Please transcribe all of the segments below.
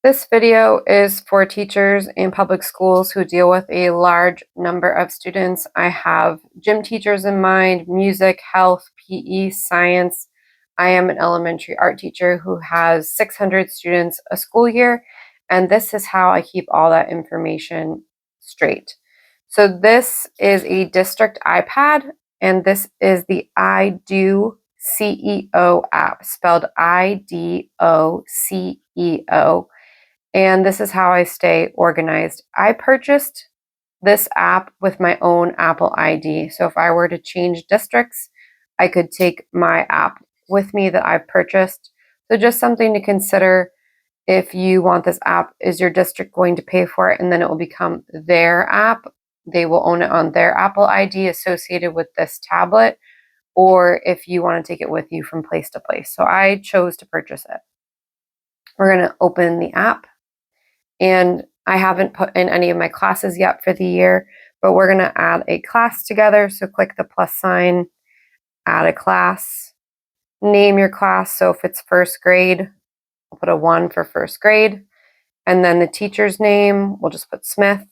This video is for teachers in public schools who deal with a large number of students. I have gym teachers in mind, music, health, PE, science. I am an elementary art teacher who has 600 students a school year, and this is how I keep all that information straight. So this is a district iPad, and this is the IDO CEO app, spelled IDOCEO. And this is how I stay organized. I purchased this app with my own Apple ID. So if I were to change districts, I could take my app with me that I've purchased. So just something to consider if you want this app. Is your district going to pay for it and then it will become their app? They will own it on their Apple ID associated with this tablet, or if you want to take it with you from place to place. So I chose to purchase it. We're going to open the app. And I haven't put in any of my classes yet for the year, but we're going to add a class together. So click the plus sign, add a class, name your class. So if it's first grade, I'll put a 1 for first grade. And then the teacher's name, we'll just put Smith.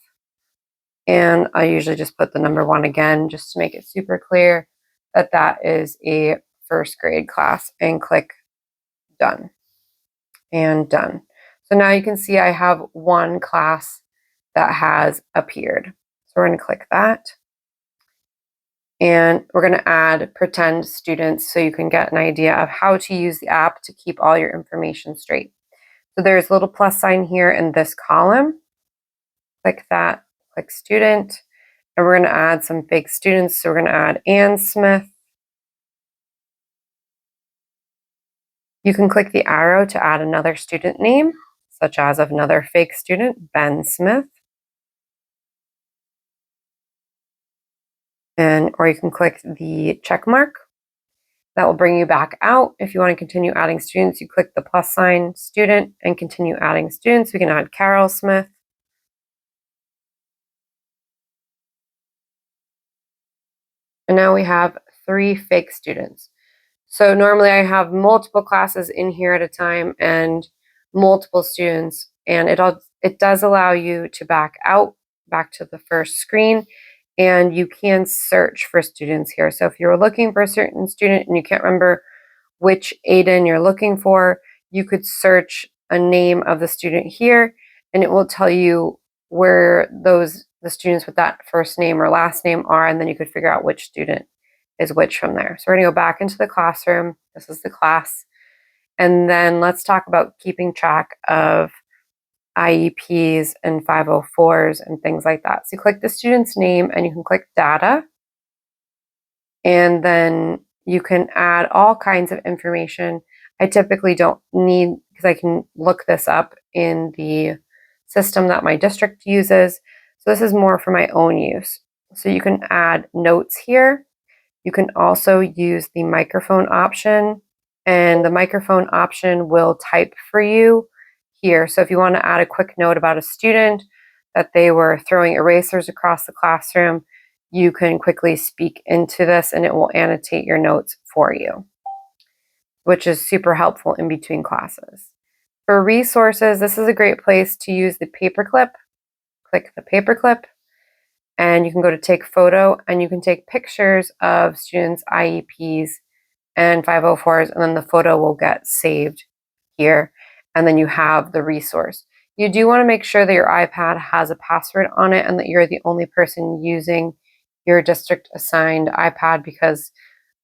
And I usually just put the number 1 again, just to make it super clear that that is a first grade class, and click done and done. So now you can see I have one class that has appeared. So we're going to click that. And we're going to add pretend students so you can get an idea of how to use the app to keep all your information straight. So there's a little plus sign here in this column. Click that, click student, and we're going to add some fake students. So we're going to add Ann Smith. You can click the arrow to add another student name, such as another fake student, Ben Smith. Or you can click the check mark. That will bring you back out. If you want to continue adding students, you click the plus sign, student, and continue adding students. We can add Carol Smith. And now we have 3 fake students. So normally I have multiple classes in here at a time and multiple students, and it does allow you to back out, back to the first screen, and you can search for students here. So if you're looking for a certain student and you can't remember which Aiden you're looking for, you could search a name of the student here, and it will tell you where the students with that first name or last name are, and then you could figure out which student is which from there. So we're going to go back into the classroom. This is the class. And then let's talk about keeping track of IEPs and 504s and things like that. So you click the student's name and you can click data. And then you can add all kinds of information. I typically don't need, because I can look this up in the system that my district uses. So this is more for my own use. So you can add notes here. You can also use the microphone option, and the microphone option will type for you here. So if you want to add a quick note about a student, that they were throwing erasers across the classroom, you can quickly speak into this and it will annotate your notes for you, which is super helpful in between classes. For resources, this is a great place to use the paperclip. Click the paperclip. And you can go to take photo, and you can take pictures of students' IEPs and 504s, and then the photo will get saved here, and then you have the resource. You do want to make sure that your iPad has a password on it and that you're the only person using your district assigned iPad, because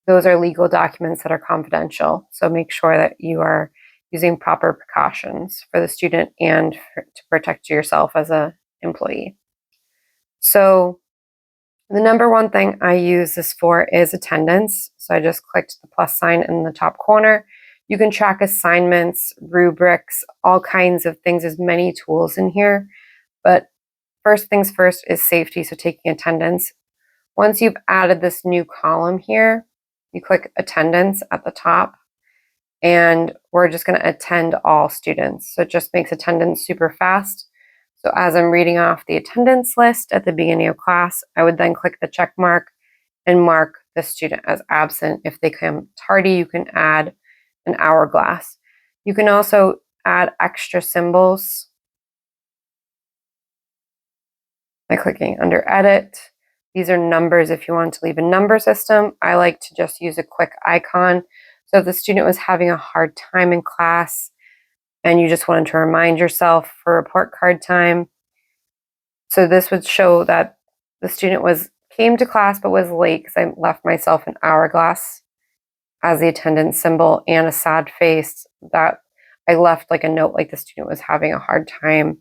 those are legal documents that are confidential. So make sure that you are using proper precautions for the student and to protect yourself as an employee. So the number one thing I use this for is attendance. So I just clicked the plus sign in the top corner. You can track assignments, rubrics, all kinds of things. There's many tools in here. But first things first is safety, so taking attendance. Once you've added this new column here, you click attendance at the top, and we're just going to attend all students. So it just makes attendance super fast. So as I'm reading off the attendance list at the beginning of class, I would then click the check mark and mark the student as absent. If they come tardy, you can add an hourglass. You can also add extra symbols by clicking under edit. These are numbers if you want to leave a number system. I like to just use a quick icon. So if the student was having a hard time in class and you just wanted to remind yourself for report card time, so this would show that the student came to class but was late because I left myself an hourglass as the attendance symbol and a sad face, that I left like a note like the student was having a hard time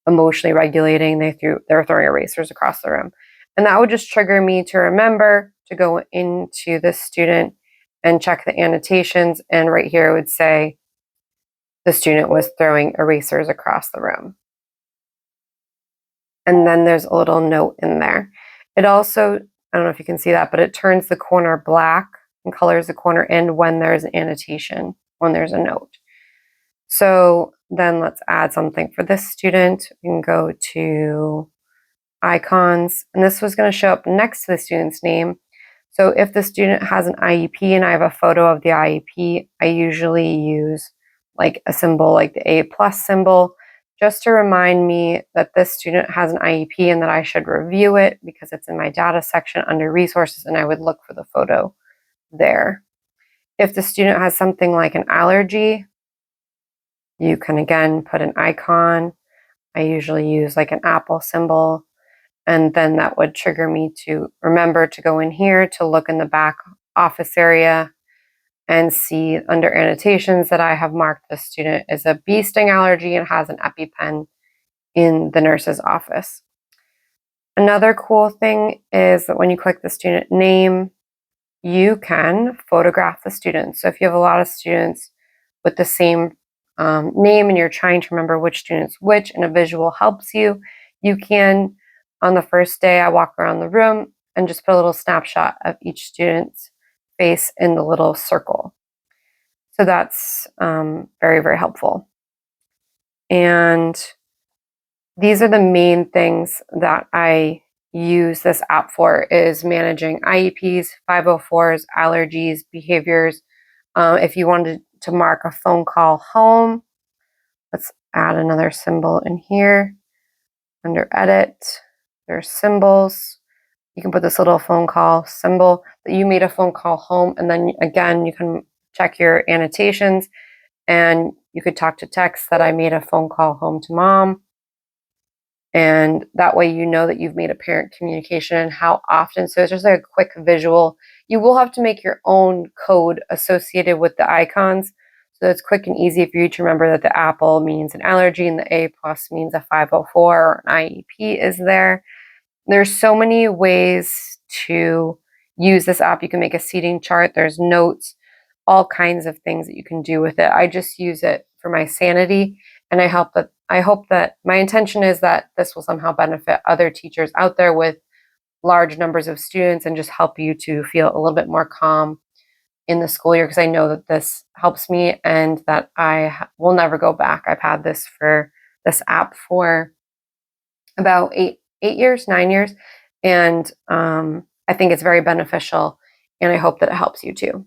emotionally regulating. They were throwing erasers across the room. And that would just trigger me to remember to go into this student and check the annotations. And right here it would say the student was throwing erasers across the room. And then there's a little note in there. It also, I don't know if you can see that, but it turns the corner black and colors the corner in when there's an annotation, when there's a note. So then let's add something for this student. We can go to icons, and this was going to show up next to the student's name. So if the student has an IEP and I have a photo of the IEP, I usually use like a symbol like the A+ symbol, just to remind me that this student has an IEP and that I should review it because it's in my data section under resources, and I would look for the photo there. If the student has something like an allergy, you can again put an icon. I usually use like an apple symbol, and then that would trigger me to remember to go in here to look in the back office area and see under annotations that I have marked the student is a bee sting allergy and has an EpiPen in the nurse's office. Another cool thing is that when you click the student name, you can photograph the students. So if you have a lot of students with the same name and you're trying to remember which student's which and a visual helps you, you can, on the first day, I walk around the room and just put a little snapshot of each student's face in the little circle. So that's very, very helpful. And these are the main things that I use this app for, is managing IEPs, 504s, allergies, behaviors. If you wanted to mark a phone call home, let's add another symbol in here. Under edit, there's symbols. You can put this little phone call symbol that you made a phone call home, and then again, you can check your annotations and you could talk to text that I made a phone call home to mom. And that way you know that you've made a parent communication and how often. So it's just like a quick visual. You will have to make your own code associated with the icons. So it's quick and easy for you to remember that the apple means an allergy and the A+ means a 504 or an IEP is there. There's so many ways to use this app. You can make a seating chart. There's notes, all kinds of things that you can do with it. I just use it for my sanity, and I hope that my intention is that this will somehow benefit other teachers out there with large numbers of students and just help you to feel a little bit more calm in the school year, because I know that this helps me and that I will never go back. I've had this app for about 9 years, and I think it's very beneficial, and I hope that it helps you too.